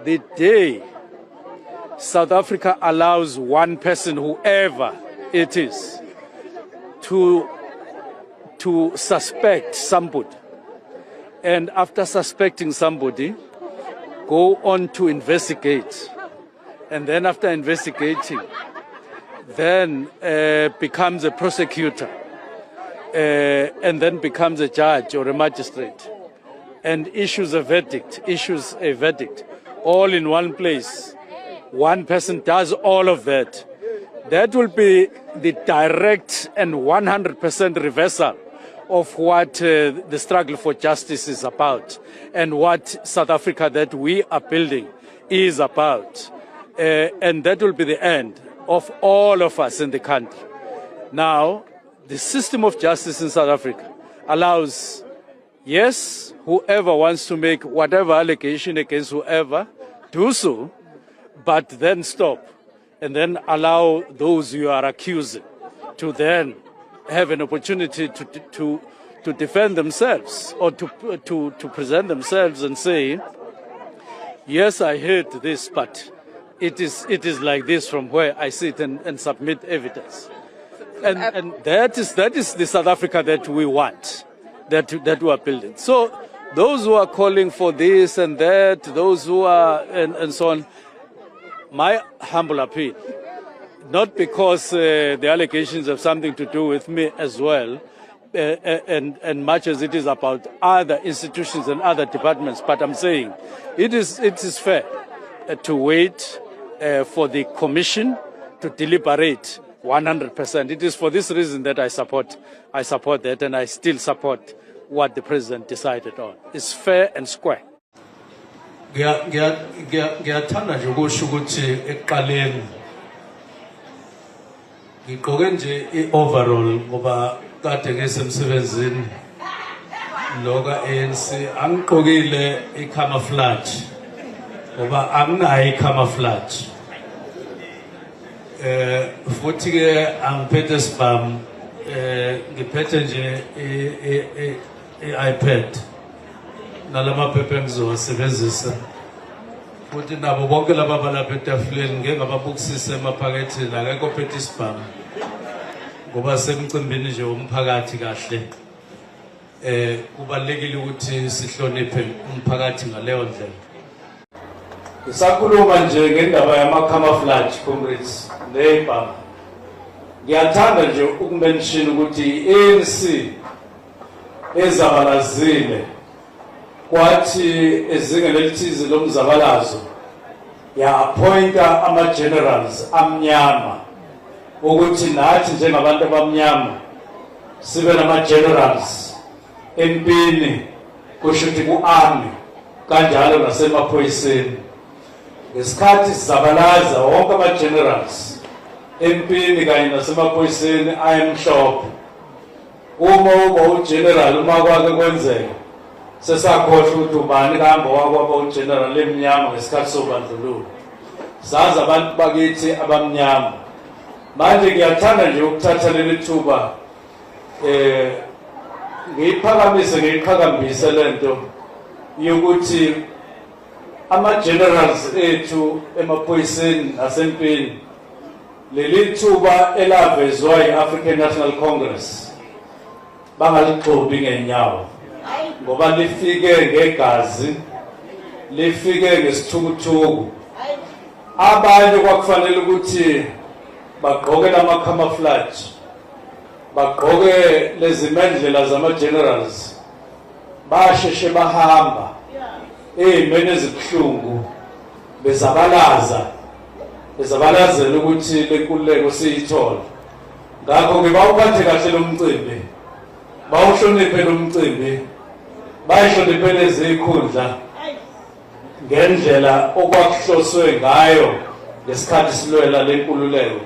the day South Africa allows one person, whoever it is, to suspect somebody, and after suspecting somebody, go on to investigate, and then after investigating, then becomes a prosecutor, and then becomes a judge or a magistrate, and issues a verdict, all in one place. One person does all of that. That will be the direct and 100% reversal of what the struggle for justice is about and what South Africa that we are building is about. And that will be the end of all of us in the country. Now, the system of justice in South Africa allows, yes, whoever wants to make whatever allegation against whoever, do so, but then stop, and then allow those you are accusing to then have an opportunity to defend themselves or to present themselves and say, yes, I heard this, but it is like this from where I sit, and submit evidence. And that is the South Africa that we want, that we are building. So those who are calling for this and that, those who are and so on, my humble appeal, not because the allegations have something to do with me as well, and much as it is about other institutions and other departments, but I'm saying it is fair to wait for the commission to deliberate 100%. It is for this reason that I support that, and I still support what the president decided on. It's fair and square. Ngiyathanda nje ukusho ukuthi ekuqaleni ngigqoke nje i-overall ngoba kade ngisemsebenzini lo ka-ANC, angigqokile i-camouflage ngoba anginayo i-camouflage. Futhi ke angiphethe sibam, ngiphethe nje i-iPad nalamaphepha engizowasebenzisa, futhi nabo bonke laba balapha etafuleni ngeke ngababukisise emaphakethini, akekho ophethe isibhamu ngoba semcimbini nje womphakathi kahle. Kubalulekile ukuthi sihloniphe umphakathi ngaleyo ndlela. Ngisakhuluma nje ngendaba yama-camouflage, comrades, nebhamu. Ngiyathanda nje ukumention ukuthi i-ANC ezabalazile kwathi ezingeni elithize lomzabalazo ya-appointa ama-generals amnyama ukuthi nathi njengabantu abamnyama sibe nama-generals empini, kushuthi ku-army, kanjalo nasemaphoyiseni. Ngesikhathi sizabalaza wonke ama-generals empini kanye nasemaphoyiseni ayemhlophe, uma uba ugeneral uma kwake kwenzeka sesakhohlwa ukuthi ubani kahamba wakwaba ugeneral emnyama ngesikhathi sobandlululo. Sazi abantu bakithi abamnyama. Manje ngiyathanda nje ukuthatha leli thuba ngiyiqhakambise lento yokuthi ama-generals ethu emaphoyiseni nasempini, leli thuba elavezwa yi-African National Congress bangalixobi ngenyawo, ngoba lifike ngegazi, lifike ngesithukuthuku. Abanye kwakufanele ukuthi bagqoke lama-camouflage, bagqoke lezi mendlela zama-generals, basheshe bahamba ey'meni ezibuhlungu bezabalazela ukuthi lenkululeko siyithole. Ngakho-ke bawuphathe kahle lo mcimbi, bawuhloniphe lo mcimbi, bayihloniphe lezi ikhundla ngendlela okwakuhloswe ngayo ngesikhathi silwela lenkululeko.